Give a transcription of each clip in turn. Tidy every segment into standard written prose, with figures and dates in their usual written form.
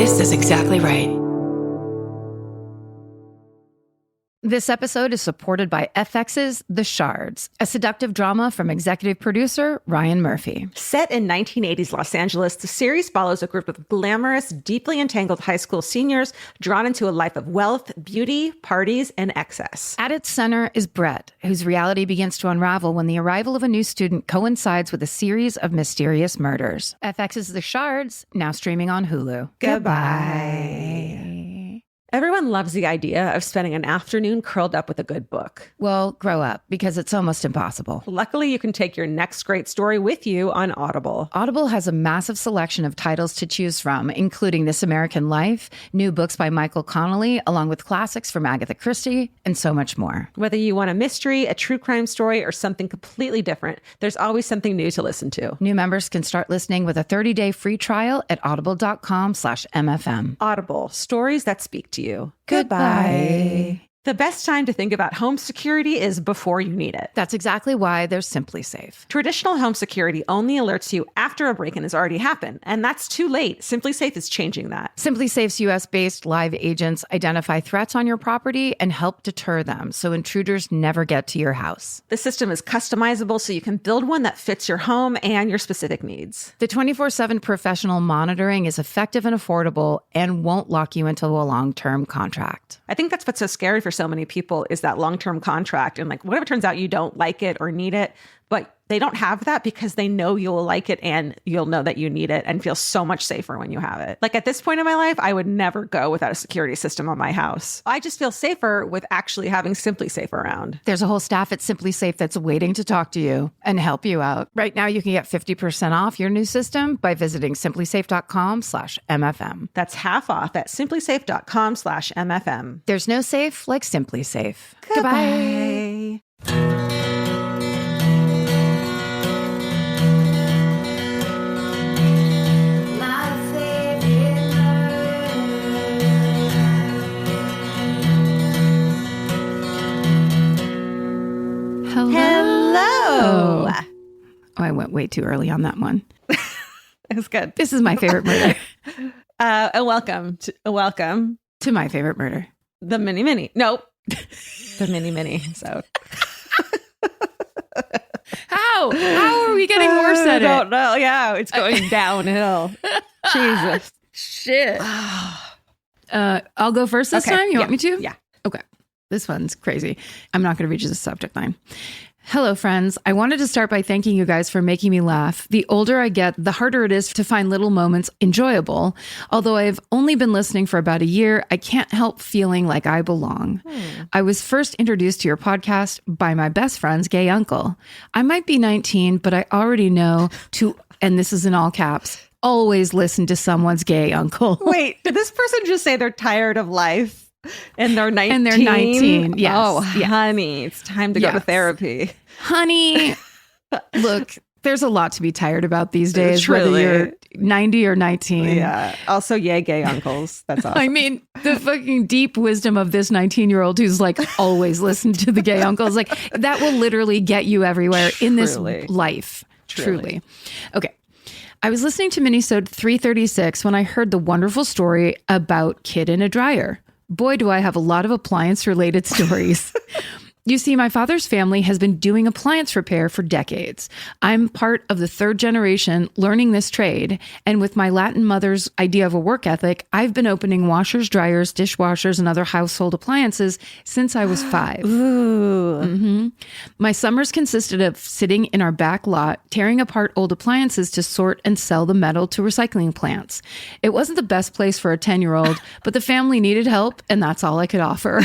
This is exactly right. This episode is supported by FX's The Shards, a seductive drama from executive producer Ryan Murphy. Set in 1980s Los Angeles, the series follows a group of glamorous, deeply entangled high school seniors drawn into a life of wealth, beauty, parties, and excess. At its center is Brett, whose reality begins to unravel when the arrival of a new student coincides with a series of mysterious murders. FX's The Shards, now streaming on Hulu. Goodbye. Everyone loves the idea of spending an afternoon curled up with a good book. Well, grow up, because it's almost impossible. Luckily, you can take your next great story with you on Audible. Audible has a massive selection of titles to choose from, including This American Life, new books by Michael Connelly, along with classics from Agatha Christie, and so much more. Whether you want a mystery, a true crime story, or something completely different, there's always something new to listen to. New members can start listening with a 30-day free trial at audible.com/MFM. Audible, stories that speak to you. Goodbye. The best time to think about home security is before you need it. That's exactly why there's Simply Safe. Traditional home security only alerts you after a break-in has already happened, and that's too late. Simply Safe is changing that. Simply Safe's US-based live agents identify threats on your property and help deter them so intruders never get to your house. The system is customizable so you can build one that fits your home and your specific needs. The 24/7 professional monitoring is effective and affordable and won't lock you into a long-term contract. I think that's what's so scary for so many people is that long-term contract. And like, what if it turns out you don't like it or need it, but they don't have that because they know you'll like it and you'll know that you need it and feel so much safer when you have it. Like at this point in my life, I would never go without a security system on my house. I just feel safer with actually having Simply Safe around. There's a whole staff at Simply Safe that's waiting to talk to you and help you out. Right now, you can get 50% off your new system by visiting simplysafe.com/MFM. That's half off at simplysafe.com/MFM. There's no safe like Simply Safe. Goodbye. Hello. Oh, I went way too early on that one. It was good. This is my favorite murder. Welcome to my favorite murder. The mini. Nope. The mini. So how are we getting worse at it? I don't know. Yeah, it's going downhill. Jesus. Shit. I'll go first this time. You want me to? Yeah. Okay. This one's crazy. I'm not going to read you the subject line. Hello, friends. I wanted to start by thanking you guys for making me laugh. The older I get, the harder it is to find little moments enjoyable. Although I've only been listening for about a year, I can't help feeling like I belong. I was first introduced to your podcast by my best friend's gay uncle. I might be 19, but I already know to, and this is in all caps, always listen to someone's gay uncle. Wait, did this person just say they're tired of life? And they're 19? And they're 19, yes. Oh, yes. Honey, it's time to go to therapy. Honey, look, there's a lot to be tired about these days, Truly. whether you're 90 or 19. Yeah. Also, yay, gay uncles. That's awesome. I mean, the fucking deep wisdom of this 19-year-old who's like always listened to the gay uncles, like that will literally get you everywhere in this life. Truly. Okay. I was listening to Minisode 336 when I heard the wonderful story about Kid in a Dryer. Boy, do I have a lot of appliance-related stories. You see, my father's family has been doing appliance repair for decades. I'm part of the third generation learning this trade, and with my Latin mother's idea of a work ethic, I've been opening washers, dryers, dishwashers, and other household appliances since I was 5. Ooh. Mm-hmm. My summers consisted of sitting in our back lot, tearing apart old appliances to sort and sell the metal to recycling plants. It wasn't the best place for a 10-year-old, but the family needed help, and that's all I could offer.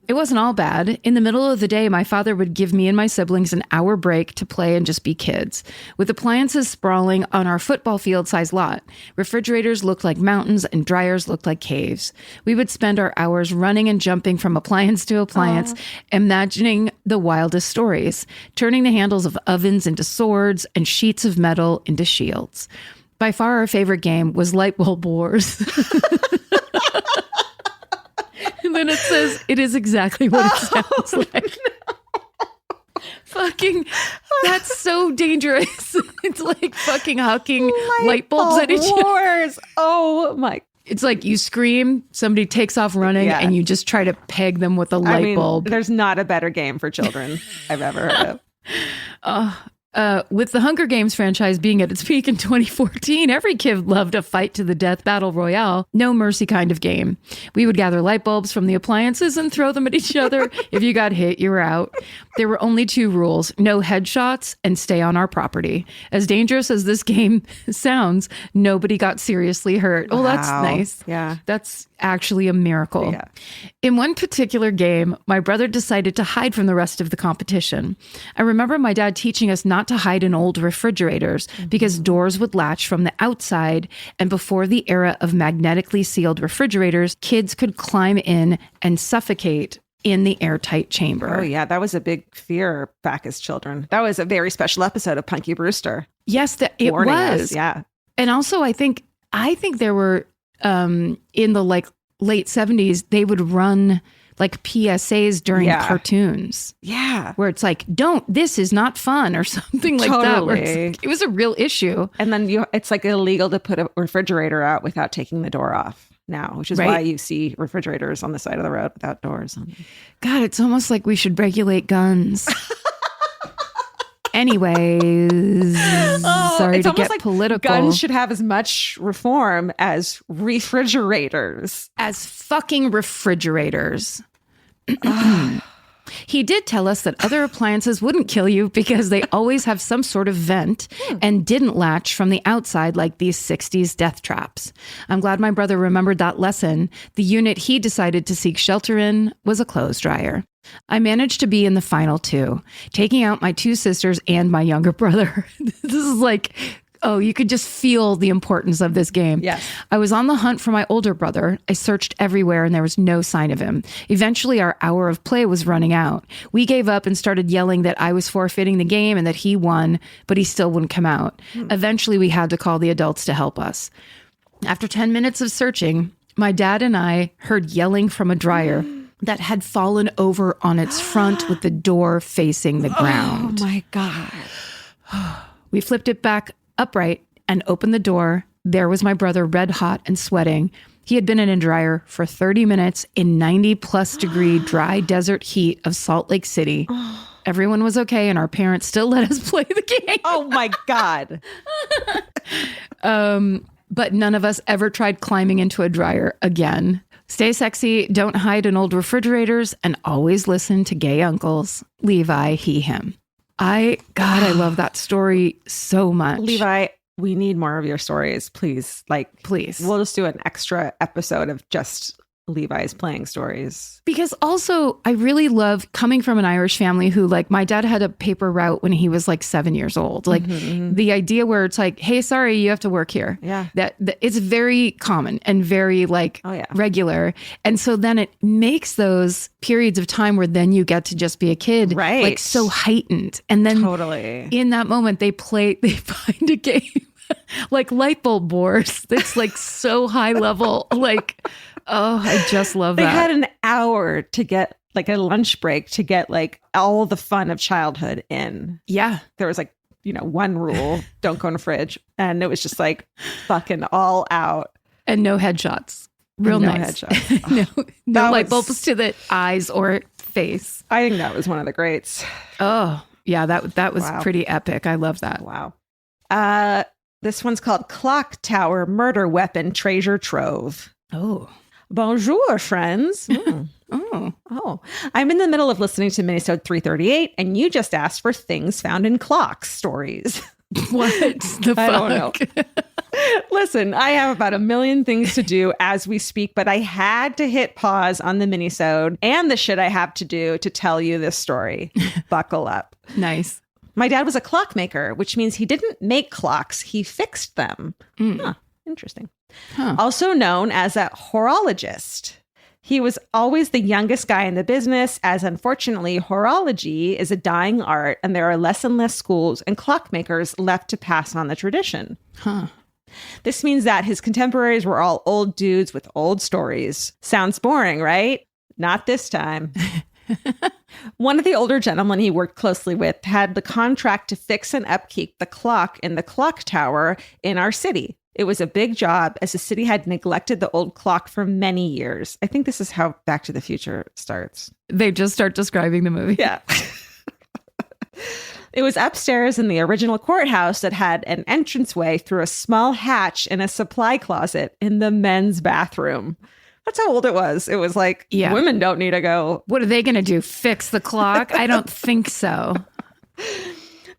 It wasn't all bad. In the middle of the day, my father would give me and my siblings an hour break to play and just be kids. With appliances sprawling on our football field-sized lot, refrigerators looked like mountains and dryers looked like caves. We would spend our hours running and jumping from appliance to appliance, imagining the wildest stories, turning the handles of ovens into swords and sheets of metal into shields. By far, our favorite game was Light Bulb Wars. And then it says, it is exactly what it sounds like. No. fucking, that's so dangerous. It's like fucking hucking light bulbs at each other. Oh my. It's like you scream, somebody takes off running, and you just try to peg them with a light bulb. There's not a better game for children I've ever heard of. With the Hunger Games franchise being at its peak in 2014, every kid loved a fight to the death battle royale, no mercy kind of game. We would gather light bulbs from the appliances and throw them at each other. If you got hit, you were out. There were only 2 rules: no headshots and stay on our property. As dangerous as this game sounds, nobody got seriously hurt. Oh, that's nice. Yeah. That's actually a miracle. Yeah. In one particular game, my brother decided to hide from the rest of the competition. I remember my dad teaching us not to hide in old refrigerators because doors would latch from the outside, and before the era of magnetically sealed refrigerators, kids could climb in and suffocate in the airtight chamber. Oh yeah, that was a big fear back as children. That was a very special episode of Punky Brewster. Yes, it was. Us, yeah. And also I think there were in the like late 70s, they would run like PSAs during cartoons. Yeah. Where it's like, this is not fun or something like that. Where it was a real issue. And then it's like illegal to put a refrigerator out without taking the door off now, which is why you see refrigerators on the side of the road without doors on them. God, it's almost like we should regulate guns. Anyways, sorry to get political. Guns should have as much reform as refrigerators. As fucking refrigerators. He did tell us that other appliances wouldn't kill you because they always have some sort of vent and didn't latch from the outside like these 60s death traps. I'm glad my brother remembered that lesson. The unit he decided to seek shelter in was a clothes dryer. I managed to be in the final 2, taking out my 2 sisters and my younger brother. This is like, you could just feel the importance of this game. Yes. I was on the hunt for my older brother. I searched everywhere and there was no sign of him. Eventually, our hour of play was running out. We gave up and started yelling that I was forfeiting the game and that he won, but he still wouldn't come out. Eventually, we had to call the adults to help us. After 10 minutes of searching, my dad and I heard yelling from a dryer that had fallen over on its front with the door facing the ground. Oh my God. We flipped it back upright and opened the door. There was my brother, red hot and sweating. He had been in a dryer for 30 minutes in 90 plus degree dry desert heat of Salt Lake City. Everyone was okay, and our parents still let us play the game. Oh my God. But none of us ever tried climbing into a dryer again. Stay sexy, don't hide in old refrigerators, and always listen to gay uncles. Levi, he, him. I love that story so much. Levi, we need more of your stories, please. Please. We'll just do an extra episode of just Levi's playing stories. Because also, I really love coming from an Irish family who, like, my dad had a paper route when he was like 7 years old. Like the idea where it's like, hey, sorry, you have to work here. Yeah. That it's very common and very regular. And so then it makes those periods of time where then you get to just be a kid, right, like so heightened. And then in that moment, they find a game like light bulb wars. That's like so high level, like, oh, I just love that. They had an hour to get like a lunch break to get like all the fun of childhood in. Yeah. There was like, one rule, don't go in the fridge. And it was just like fucking all out. And no headshots. Real nice. Headshots. no light bulbs to the eyes or face. I think that was one of the greats. Oh, yeah. That was pretty epic. I love that. Wow. This one's called Clock Tower Murder Weapon Treasure Trove. Oh. Bonjour, friends. Oh. I'm in the middle of listening to Minisode 338, and you just asked for things found in clocks stories. What the fuck? I don't know. Listen, I have about 1 million things to do as we speak, but I had to hit pause on the Minisode and the shit I have to do to tell you this story. Buckle up. Nice. My dad was a clockmaker, which means he didn't make clocks, he fixed them. Interesting. Also known as a horologist. He was always the youngest guy in the business, as unfortunately, horology is a dying art and there are less and less schools and clockmakers left to pass on the tradition. This means that his contemporaries were all old dudes with old stories. Sounds boring, right? Not this time. One of the older gentlemen he worked closely with had the contract to fix and upkeep the clock in the clock tower in our city. It was a big job as the city had neglected the old clock for many years. I think this is how Back to the Future starts. They just start describing the movie. Yeah. It was upstairs in the original courthouse that had an entranceway through a small hatch in a supply closet in the men's bathroom. That's how old it was. It was like, women don't need to go. What are they going to do? Fix the clock? I don't think so.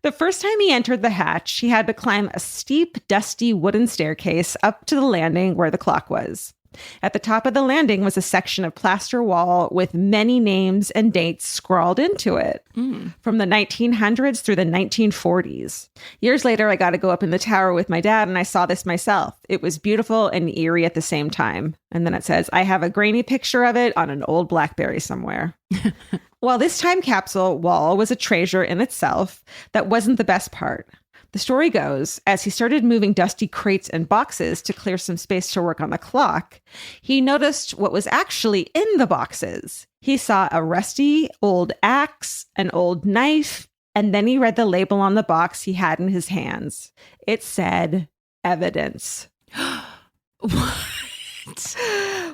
The first time he entered the hatch, he had to climb a steep, dusty wooden staircase up to the landing where the clock was. At the top of the landing was a section of plaster wall with many names and dates scrawled into it from the 1900s through the 1940s. Years later, I got to go up in the tower with my dad and I saw this myself. It was beautiful and eerie at the same time. And then it says, I have a grainy picture of it on an old BlackBerry somewhere. While this time capsule wall was a treasure in itself, that wasn't the best part. The story goes, as he started moving dusty crates and boxes to clear some space to work on the clock, he noticed what was actually in the boxes. He saw a rusty old axe, an old knife, and then he read the label on the box he had in his hands. It said, evidence. What?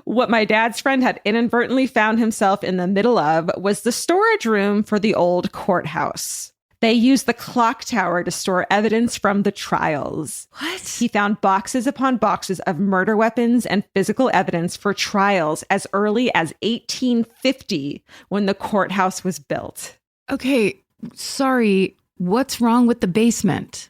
What my dad's friend had inadvertently found himself in the middle of was the storage room for the old courthouse. They used the clock tower to store evidence from the trials. What? He found boxes upon boxes of murder weapons and physical evidence for trials as early as 1850 when the courthouse was built. Okay, sorry. What's wrong with the basement?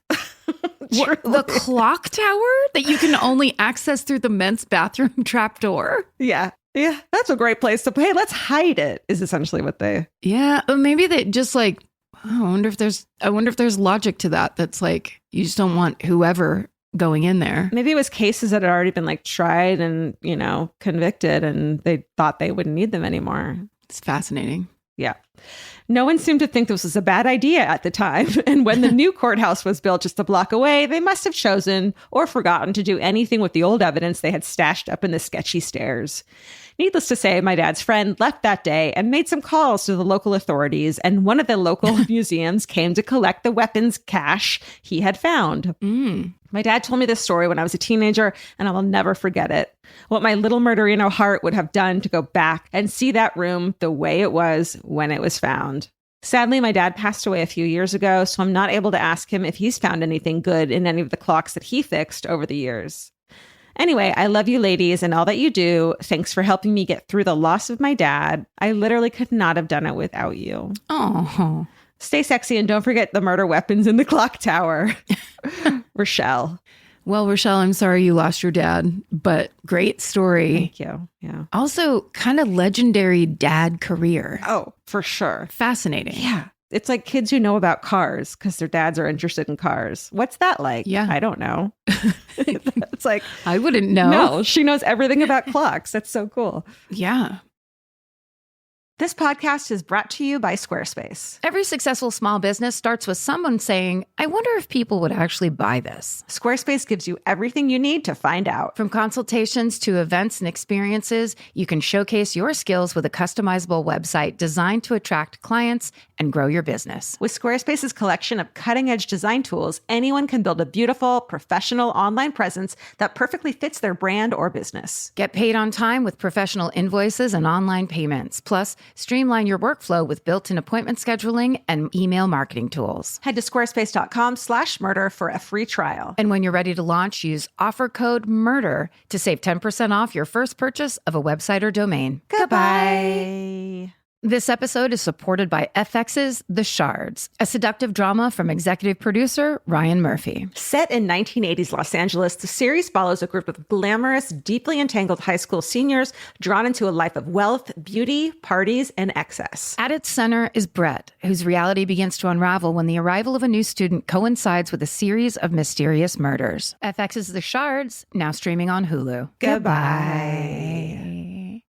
The clock tower that you can only access through the men's bathroom trapdoor? Yeah. Yeah, that's a great place to play. Let's hide it, is essentially what they... Yeah, maybe they just like... I wonder if there's logic to that. That's like, you just don't want whoever going in there. Maybe it was cases that had already been like tried and, convicted and they thought they wouldn't need them anymore. It's fascinating. Yeah. No one seemed to think this was a bad idea at the time. And when the new courthouse was built just a block away, they must have chosen or forgotten to do anything with the old evidence they had stashed up in the sketchy stairs. Needless to say, my dad's friend left that day and made some calls to the local authorities, and one of the local museums came to collect the weapons cache he had found. My dad told me this story when I was a teenager, and I will never forget it. What my little murderino heart would have done to go back and see that room the way it was when it was found. Sadly, my dad passed away a few years ago, so I'm not able to ask him if he's found anything good in any of the clocks that he fixed over the years. Anyway, I love you ladies and all that you do. Thanks for helping me get through the loss of my dad. I literally could not have done it without you. Oh. Stay sexy and don't forget the murder weapons in the clock tower. Rochelle. Well, Rochelle, I'm sorry you lost your dad, but great story. Thank you. Yeah. Also, kind of legendary dad career. Oh, for sure. Fascinating. Yeah. It's like kids who know about cars because their dads are interested in cars. What's that like? Yeah. I don't know. It's like, I wouldn't know. No, she knows everything about clocks. That's so cool. Yeah. This podcast is brought to you by Squarespace. Every successful small business starts with someone saying, I wonder if people would actually buy this. Squarespace gives you everything you need to find out. From consultations to events and experiences, you can showcase your skills with a customizable website designed to attract clients and grow your business. With Squarespace's collection of cutting-edge design tools, anyone can build a beautiful, professional online presence that perfectly fits their brand or business. Get paid on time with professional invoices and online payments. Plus, streamline your workflow with built-in appointment scheduling and email marketing tools. Head to squarespace.com/murder for a free trial. And when you're ready to launch, use offer code MURDER to save 10% off your first purchase of a website or domain. Goodbye. This episode is supported by FX's The Shards, a seductive drama from executive producer Ryan Murphy. Set in 1980s Los Angeles, the series follows a group of glamorous, deeply entangled high school seniors drawn into a life of wealth, beauty, parties, and excess. At its center is Brett, whose reality begins to unravel when the arrival of a new student coincides with a series of mysterious murders. FX's The Shards, now streaming on Hulu. Goodbye.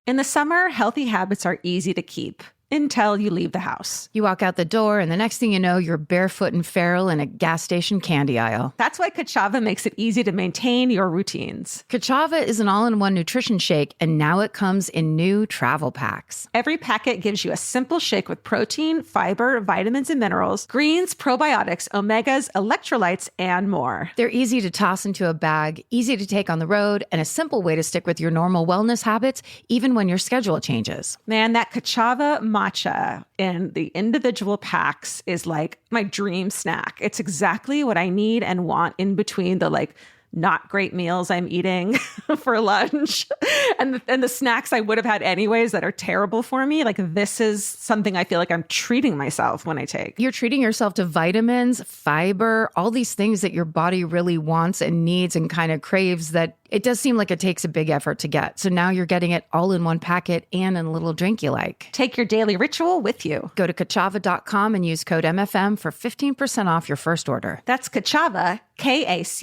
In the summer, healthy habits are easy to keep. until you leave the house. You walk out the door, and the next thing you know, you're barefoot and feral in a gas station candy aisle. That's why Kachava makes it easy to maintain your routines. Kachava is an all-in-one nutrition shake, and now it comes in new travel packs. Every packet gives you a simple shake with protein, fiber, vitamins and minerals, greens, probiotics, omegas, electrolytes, and more. They're easy to toss into a bag, easy to take on the road, and a simple way to stick with your normal wellness habits, even when your schedule changes. Man, that Kachava matcha in the individual packs is like my dream snack. It's exactly what I need and want in between the not great meals I'm eating for lunch and the snacks I would have had anyways that are terrible for me. This is something I feel like I'm treating myself when I take. You're treating yourself to vitamins, fiber, all these things that your body really wants and needs and kind of craves that it does seem like it takes a big effort to get. So now you're getting it all in one packet and in a little drink you like. Take your daily ritual with you. Go to Kachava.com and use code MFM for 15% off your first order. That's Kachava, KACHAVA.com,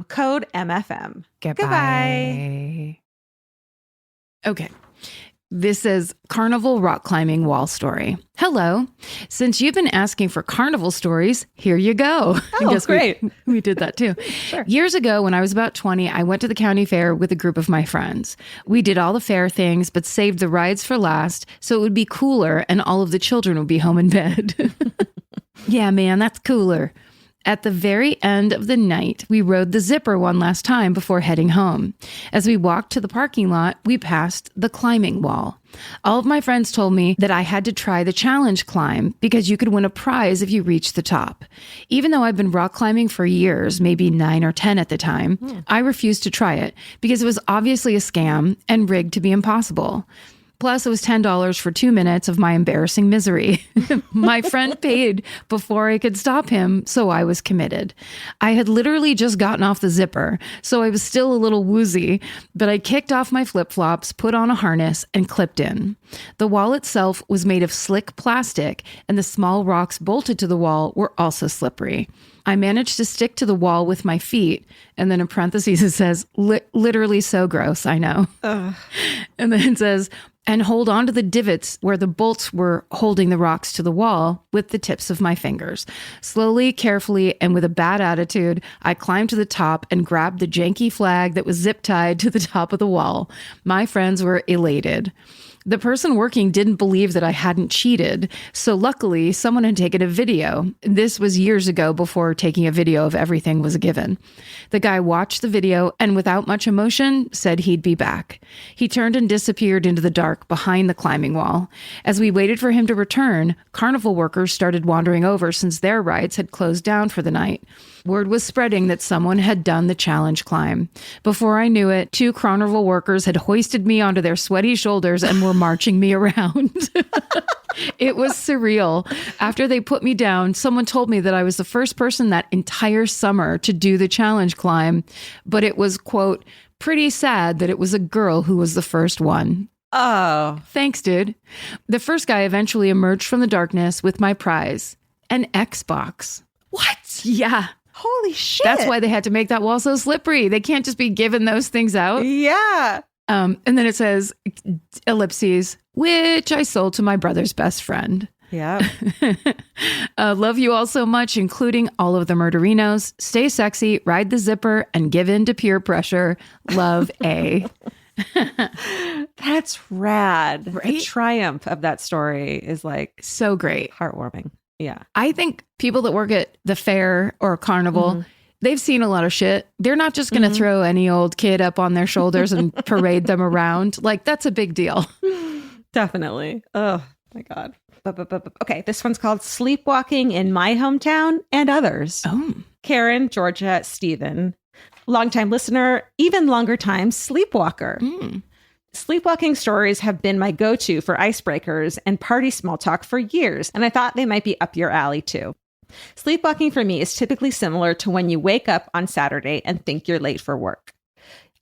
code MFM. Goodbye. Okay. This is Carnival Rock Climbing Wall Story. Hello. Since you've been asking for carnival stories, here you go. Oh, guess great. We did that too. Sure. Years ago, when I was about 20, I went to the county fair with a group of my friends. We did all the fair things, but saved the rides for last so it would be cooler and all of the children would be home in bed. Yeah, man, that's cooler. At the very end of the night, we rode the zipper one last time before heading home. As we walked to the parking lot, we passed the climbing wall. All of my friends told me that I had to try the challenge climb because you could win a prize if you reached the top. Even though I've been rock climbing for years, maybe 9 or 10 at the time, I refused to try it because it was obviously a scam and rigged to be impossible. Plus, it was $10 for 2 minutes of my embarrassing misery. My friend paid before I could stop him, so I was committed. I had literally just gotten off the zipper, so I was still a little woozy, but I kicked off my flip-flops, put on a harness, and clipped in. The wall itself was made of slick plastic, and the small rocks bolted to the wall were also slippery. I managed to stick to the wall with my feet, and then in parentheses it says, literally so gross, I know. And then it says, and hold on to the divots where the bolts were holding the rocks to the wall with the tips of my fingers. Slowly, carefully, and with a bad attitude, I climbed to the top and grabbed the janky flag that was zip tied to the top of the wall. My friends were elated. The person working didn't believe that I hadn't cheated, so luckily someone had taken a video. This was years ago before taking a video of everything was a given. The guy watched the video and without much emotion said he'd be back. He turned and disappeared into the dark behind the climbing wall. As we waited for him to return, carnival workers started wandering over since their rides had closed down for the night. Word was spreading that someone had done the challenge climb. Before I knew it, 2 carnival workers had hoisted me onto their sweaty shoulders and were marching me around. It was surreal. After they put me down, someone told me that I was the first person that entire summer to do the challenge climb, but it was, quote, pretty sad that it was a girl who was the first one. Oh. Thanks, dude. The first guy eventually emerged from the darkness with my prize, an Xbox. What? Yeah. Holy shit. That's why they had to make that wall so slippery. They can't just be giving those things out. Yeah. And then it says, ellipses, which I sold to my brother's best friend. Yeah. Love you all so much, including all of the murderinos. Stay sexy, ride the zipper, and give in to peer pressure. Love, A. That's rad. Right? The triumph of that story is So great. heartwarming. Yeah. I think people that work at the fair or carnival, they've seen a lot of shit. They're not just going to throw any old kid up on their shoulders and parade them around. That's a big deal. Definitely. Oh my God. Okay. This one's called Sleepwalking in My Hometown and Others. Oh. Karen, Georgia, Stephen, longtime listener, even longer time sleepwalker. Sleepwalking stories have been my go-to for icebreakers and party small talk for years, and I thought they might be up your alley too. Sleepwalking for me is typically similar to when you wake up on Saturday and think you're late for work.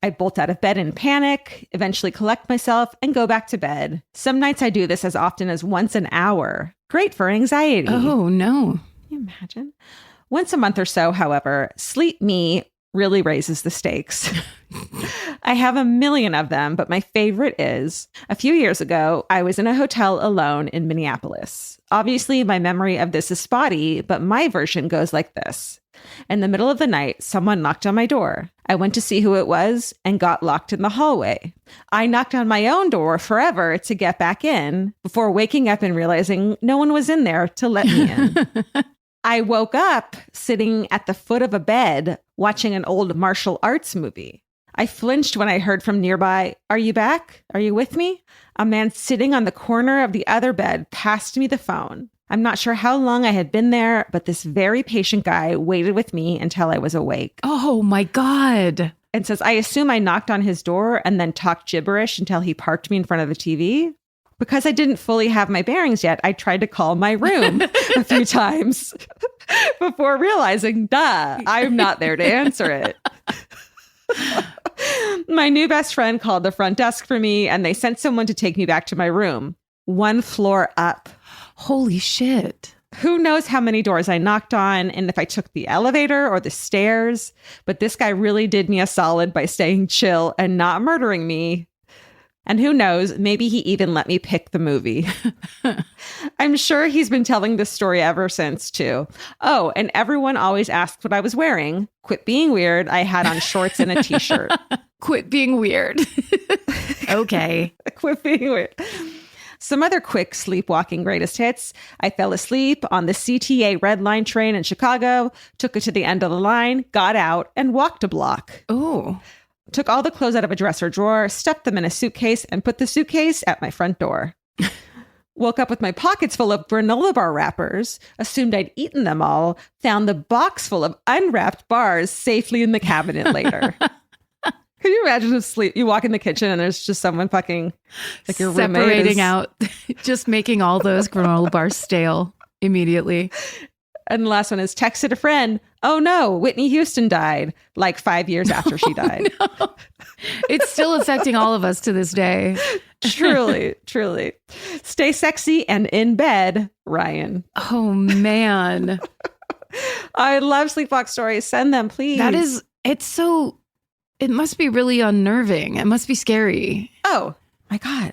I bolt out of bed in panic, eventually collect myself, and go back to bed. Some nights I do this as often as once an hour. Great for anxiety. Oh, no. Can you imagine? Once a month or so, however, sleep me really raises the stakes. I have a million of them, but my favorite is a few years ago, I was in a hotel alone in Minneapolis. Obviously, my memory of this is spotty, but my version goes like this. In the middle of the night, someone knocked on my door. I went to see who it was and got locked in the hallway. I knocked on my own door forever to get back in before waking up and realizing no one was in there to let me in. I woke up sitting at the foot of a bed watching an old martial arts movie. I flinched when I heard from nearby, "Are you back? Are you with me?" A man sitting on the corner of the other bed passed me the phone. I'm not sure how long I had been there, but this very patient guy waited with me until I was awake. Oh my God. And says, I assume I knocked on his door and then talked gibberish until he parked me in front of the TV. Because I didn't fully have my bearings yet, I tried to call my room a few times before realizing, I'm not there to answer it. My new best friend called the front desk for me and they sent someone to take me back to my room, one floor up. Holy shit. Who knows how many doors I knocked on and if I took the elevator or the stairs, but this guy really did me a solid by staying chill and not murdering me. And who knows, maybe he even let me pick the movie. I'm sure he's been telling this story ever since, too. Oh, and everyone always asked what I was wearing. Quit being weird. I had on shorts and a t-shirt. Quit being weird. Okay. Quit being weird. Some other quick sleepwalking greatest hits. I fell asleep on the CTA Red Line train in Chicago, took it to the end of the line, got out, and walked a block. Oh. Took all the clothes out of a dresser drawer, stuffed them in a suitcase, and put the suitcase at my front door. Woke up with my pockets full of granola bar wrappers, assumed I'd eaten them all, found the box full of unwrapped bars safely in the cabinet later. Can you imagine you walk in the kitchen and there's just someone fucking like your separating out, just making all those granola bars stale immediately. And the last one is texted a friend. Oh no, Whitney Houston died like 5 years after she died. No. It's still affecting all of us to this day. Truly, truly. Stay sexy and in bed, Ryan. Oh man. I love sleepwalk stories. Send them, please. It must be really unnerving. It must be scary. Oh my God.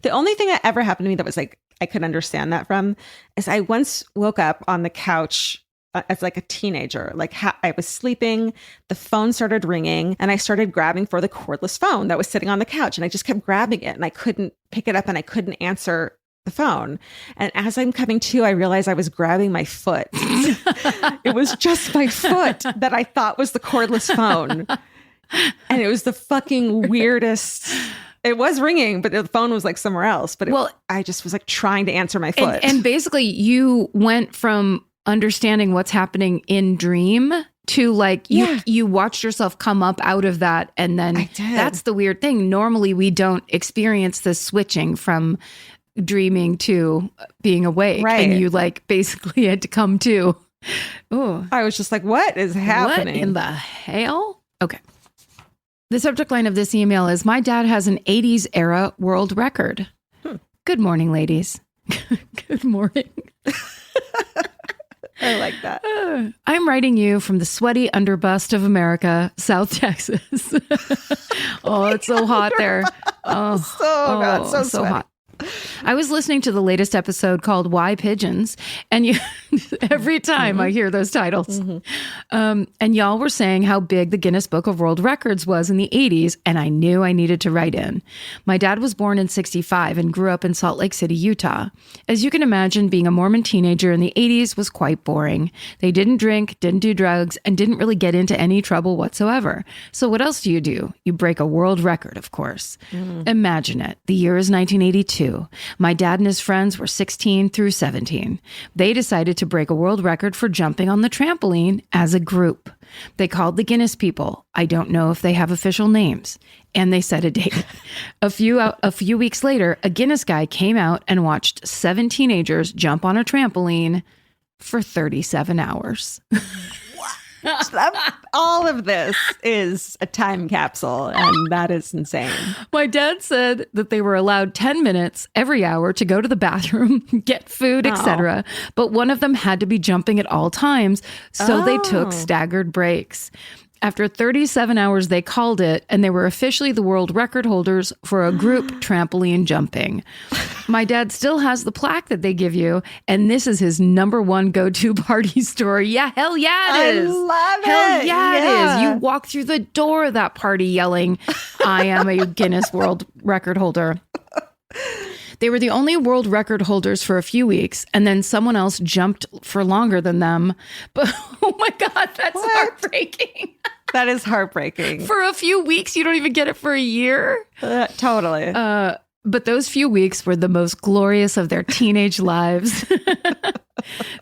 The only thing that ever happened to me that was like, I could understand that from is I once woke up on the couch as like a teenager, like I was sleeping, the phone started ringing and I started grabbing for the cordless phone that was sitting on the couch and I just kept grabbing it and I couldn't pick it up and I couldn't answer the phone. And as I'm coming to, I realized I was grabbing my foot. It was just my foot that I thought was the cordless phone. And it was the fucking weirdest. It was ringing, but the phone was like somewhere else. But I just was like trying to answer my foot. And basically you went from understanding what's happening in dream to like you watched yourself come up out of that. And then that's the weird thing. Normally we don't experience this switching from dreaming to being awake. Right. And you like basically had to come to. Oh, I was just like, what is happening? What in the hell? Okay. The subject line of this email is, my dad has an 80s era world record. Good morning, ladies. Good morning. I like that. I'm writing you from the sweaty underbust of America, South Texas. Oh, it's so hot there. Oh, so hot. I was listening to the latest episode called Why Pigeons, and every time I hear those titles, and y'all were saying how big the Guinness Book of World Records was in the 80s, and I knew I needed to write in. My dad was born in 1965 and grew up in Salt Lake City, Utah. As you can imagine, being a Mormon teenager in the 80s was quite boring. They didn't drink, didn't do drugs, and didn't really get into any trouble whatsoever. So what else do? You break a world record, of course. Imagine it. The year is 1982. My dad and his friends were 16 through 17. They decided to break a world record for jumping on the trampoline as a group. They called the Guinness people. I don't know if they have official names. And they set a date. A few weeks later, a Guinness guy came out and watched 7 teenagers jump on a trampoline for 37 hours. All of this is a time capsule, and that is insane. My dad said that they were allowed 10 minutes every hour to go to the bathroom, get food, etc. But one of them had to be jumping at all times, so they took staggered breaks. After 37 hours, they called it, and they were officially the world record holders for a group trampoline jumping. My dad still has the plaque that they give you, and this is his number one go-to party story. Yeah, hell yeah, it is. I love it. Hell yeah, it is. You walk through the door of that party yelling, I am a Guinness World Record holder. They were the only world record holders for a few weeks, and then someone else jumped for longer than them. But oh my God, that's heartbreaking. That is heartbreaking. For a few weeks, you don't even get it for a year. Totally. But those few weeks were the most glorious of their teenage lives.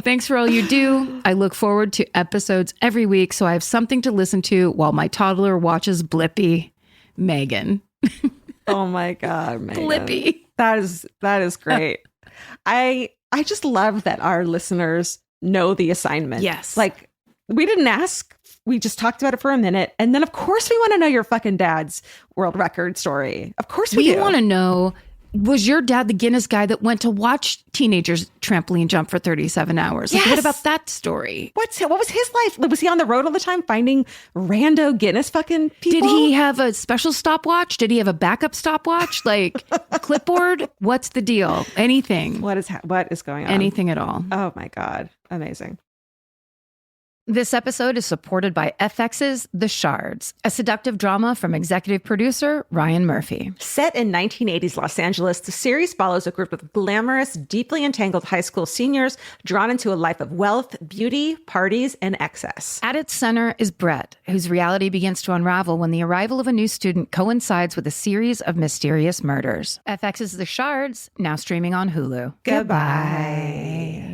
Thanks for all you do. I look forward to episodes every week, so I have something to listen to while my toddler watches Blippi. Megan. Oh my God, Megan. Blippi. That is great. I just love that our listeners know the assignment. Yes. Like, we didn't ask. We just talked about it for a minute. And then, of course, we want to know your fucking dad's world record story. Of course we do. We want to know, was your dad the Guinness guy that went to watch teenagers trampoline jump for 37 hours? Like, Yes. what about that story? What was his life? Was he on the road all the time finding rando Guinness fucking people? Did he have a special stopwatch? Did he have a backup stopwatch? Like clipboard? What's the deal? Anything. What is going on? Anything at all. Oh my God. Amazing. This episode is supported by FX's The Shards, a seductive drama from executive producer Ryan Murphy. Set in 1980s Los Angeles, the series follows a group of glamorous, deeply entangled high school seniors drawn into a life of wealth, beauty, parties, and excess. At its center is Brett, whose reality begins to unravel when the arrival of a new student coincides with a series of mysterious murders. FX's The Shards, now streaming on Hulu. Goodbye.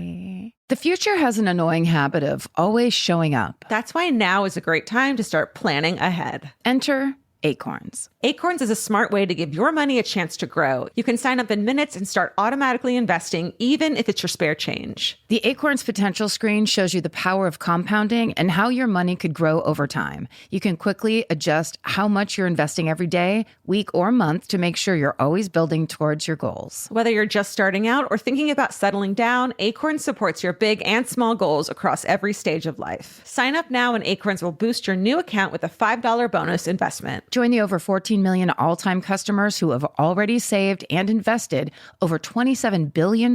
The future has an annoying habit of always showing up. That's why now is a great time to start planning ahead. Enter Acorns. Acorns is a smart way to give your money a chance to grow. You can sign up in minutes and start automatically investing, even if it's your spare change. The Acorns potential screen shows you the power of compounding and how your money could grow over time. You can quickly adjust how much you're investing every day, week, or month to make sure you're always building towards your goals. Whether you're just starting out or thinking about settling down, Acorns supports your big and small goals across every stage of life. Sign up now and Acorns will boost your new account with a $5 bonus investment. Join the over 14 million all-time customers who have already saved and invested over $27 billion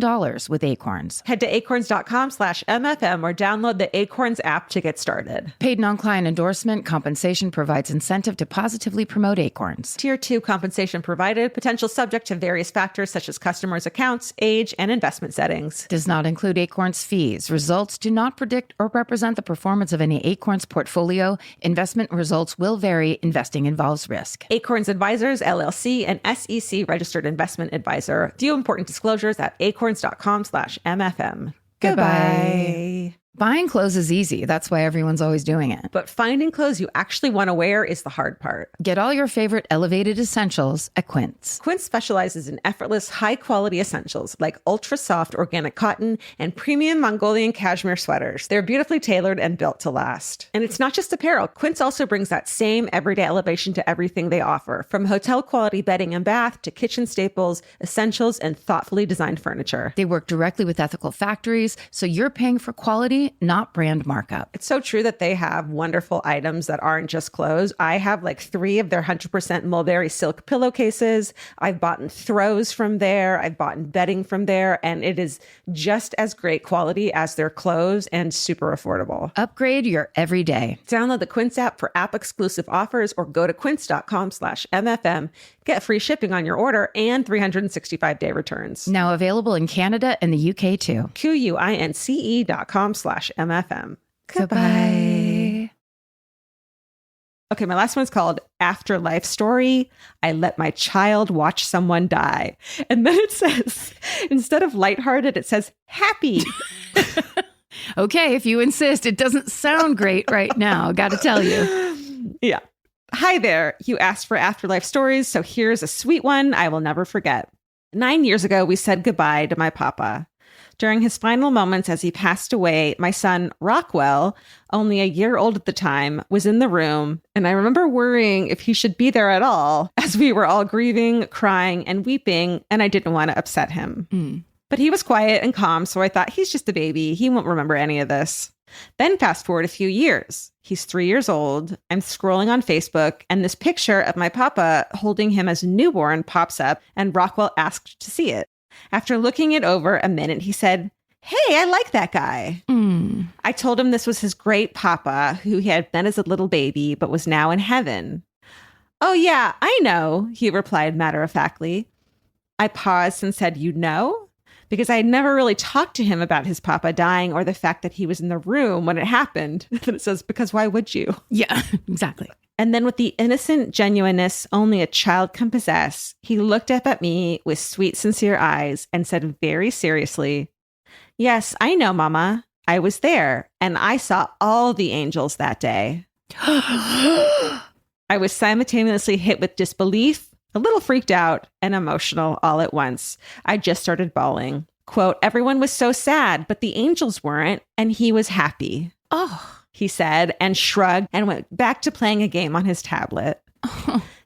with Acorns. Head to acorns.com/MFM or download the Acorns app to get started. Paid non-client endorsement compensation provides incentive to positively promote Acorns. Tier 2 compensation provided, potential subject to various factors such as customers' accounts, age, and investment settings. Does not include Acorns fees. Results do not predict or represent the performance of any Acorns portfolio. Investment results will vary. Investing involves risk. Acorns Advisors, LLC, an SEC registered investment advisor. View important disclosures at acorns.com/MFM. Goodbye. Buying clothes is easy. That's why everyone's always doing it. But finding clothes you actually want to wear is the hard part. Get all your favorite elevated essentials at Quince. Quince specializes in effortless, high-quality essentials like ultra-soft organic cotton and premium Mongolian cashmere sweaters. They're beautifully tailored and built to last. And it's not just apparel. Quince also brings that same everyday elevation to everything they offer, from hotel-quality bedding and bath to kitchen staples, essentials, and thoughtfully designed furniture. They work directly with ethical factories, so you're paying for quality, not brand markup. It's so true that they have wonderful items that aren't just clothes. I have like 3 of their 100% mulberry silk pillowcases. I've bought throws from there. I've bought bedding from there. And it is just as great quality as their clothes and super affordable. Upgrade your everyday. Download the Quince app for app-exclusive offers or go to quince.com/MFM. Get free shipping on your order and 365-day returns. Now available in Canada and the UK too. QUINCE.com/MFM. Goodbye. Okay, my last one's called Afterlife Story. I let my child watch someone die. And then it says, instead of lighthearted, it says happy. Okay, if you insist. It doesn't sound great right now, got to tell you. Yeah. Hi there. You asked for afterlife stories, so here's a sweet one I will never forget. 9 years ago, we said goodbye to my papa. During his final moments as he passed away, my son, Rockwell, only a year old at the time, was in the room, and I remember worrying if he should be there at all, as we were all grieving, crying, and weeping, and I didn't want to upset him. But he was quiet and calm, so I thought he's just a baby. He won't remember any of this. Then fast forward a few years. He's 3 years old. I'm scrolling on Facebook, and this picture of my papa holding him as a newborn pops up, and Rockwell asked to see it. After looking it over a minute, he said, "Hey, I like that guy." I told him this was his great papa, who he had met as a little baby, but was now in heaven. "Oh, yeah, I know," he replied matter-of-factly. I paused and said, "You know?" Because I had never really talked to him about his papa dying or the fact that he was in the room when it happened. And it says, because why would you? Yeah, exactly. And then with the innocent genuineness only a child can possess, he looked up at me with sweet, sincere eyes and said very seriously, "Yes, I know, Mama. I was there and I saw all the angels that day." I was simultaneously hit with disbelief, a little freaked out, and emotional all at once. I just started bawling. Quote, "Everyone was so sad, but the angels weren't, and he was happy." Oh, he said, and shrugged and went back to playing a game on his tablet.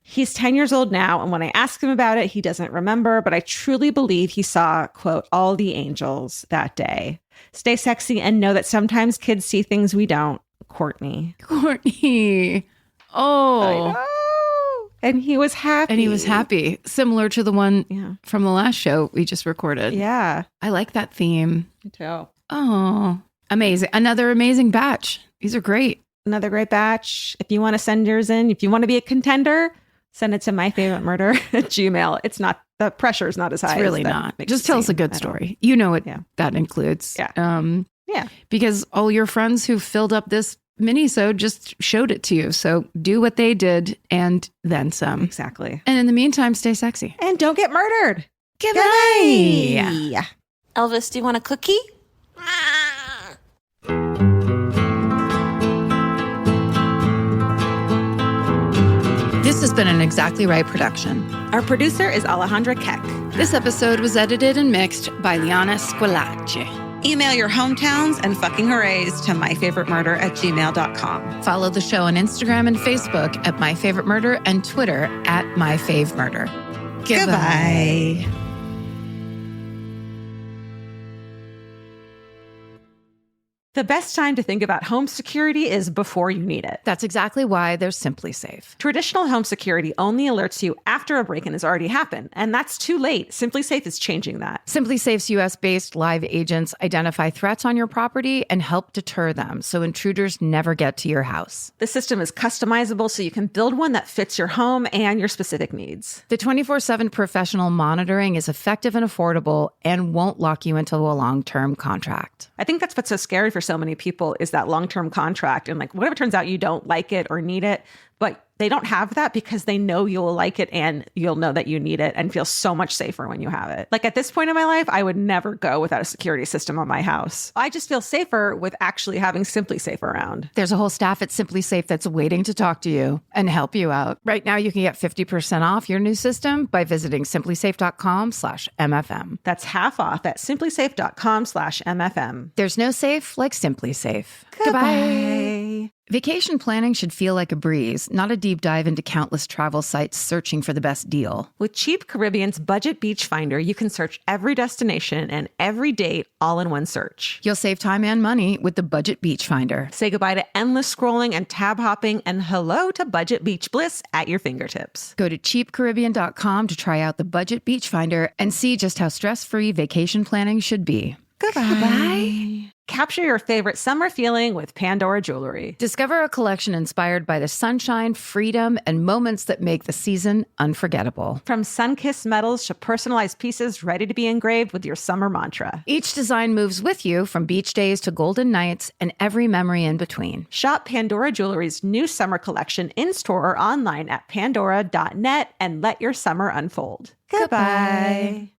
He's 10 years old now, and when I ask him about it, he doesn't remember, but I truly believe he saw, quote, all the angels that day. Stay sexy and know that sometimes kids see things we don't. Courtney. Courtney. Oh. I know. And he was happy. And he was happy. Similar to the one from the last show we just recorded. Yeah. I like that theme. Me too. Oh, amazing. Another amazing batch. These are great. Another great batch. If you want to send yours in, if you want to be a contender, send it to myfavoritemurder@gmail. It's not, the pressure is not as high. It's really as not. Just tell us a good story. You know what that includes. Yeah. Yeah. Because all your friends who filled up this Minisode just showed it to you. So do what they did and then some. Exactly. And in the meantime, stay sexy. And don't get murdered. Goodbye. Elvis, do you want a cookie? This has been an Exactly Right production. Our producer is Alejandra Keck. This episode was edited and mixed by Liana Squillace. Email your hometowns and fucking hoorays to myfavoritemurder@gmail.com. Follow the show on Instagram and Facebook at My Favorite Murder and Twitter at My Fave Murder. Goodbye. The best time to think about home security is before you need it. That's exactly why there's Simply Safe. Traditional home security only alerts you after a break-in has already happened, and that's too late. Simply Safe is changing that. Simply Safe's US-based live agents identify threats on your property and help deter them so intruders never get to your house. The system is customizable so you can build one that fits your home and your specific needs. The 24/7 professional monitoring is effective and affordable and won't lock you into a long-term contract. I think that's what's so scary for so many people is that long-term contract. And like, whatever turns out you don't like it or need it, but they don't have that because they know you'll like it and you'll know that you need it and feel so much safer when you have it. Like at this point in my life, I would never go without a security system on my house. I just feel safer with actually having Simply Safe around. There's a whole staff at Simply Safe that's waiting to talk to you and help you out. Right now, you can get 50% off your new system by visiting simplysafe.com/MFM. That's half off at simplysafe.com/MFM. There's no safe like Simply Safe. Goodbye. Vacation planning should feel like a breeze, not a deep dive into countless travel sites searching for the best deal. With Cheap Caribbean's Budget Beach Finder, you can search every destination and every date all in one search. You'll save time and money with the Budget Beach Finder. Say goodbye to endless scrolling and tab hopping and hello to Budget Beach Bliss at your fingertips. Go to cheapcaribbean.com to try out the Budget Beach Finder and see just how stress-free vacation planning should be. Goodbye. Capture your favorite summer feeling with Pandora Jewelry. Discover a collection inspired by the sunshine, freedom, and moments that make the season unforgettable. From sun-kissed metals to personalized pieces ready to be engraved with your summer mantra. Each design moves with you from beach days to golden nights and every memory in between. Shop Pandora Jewelry's new summer collection in-store or online at pandora.net and let your summer unfold. Goodbye.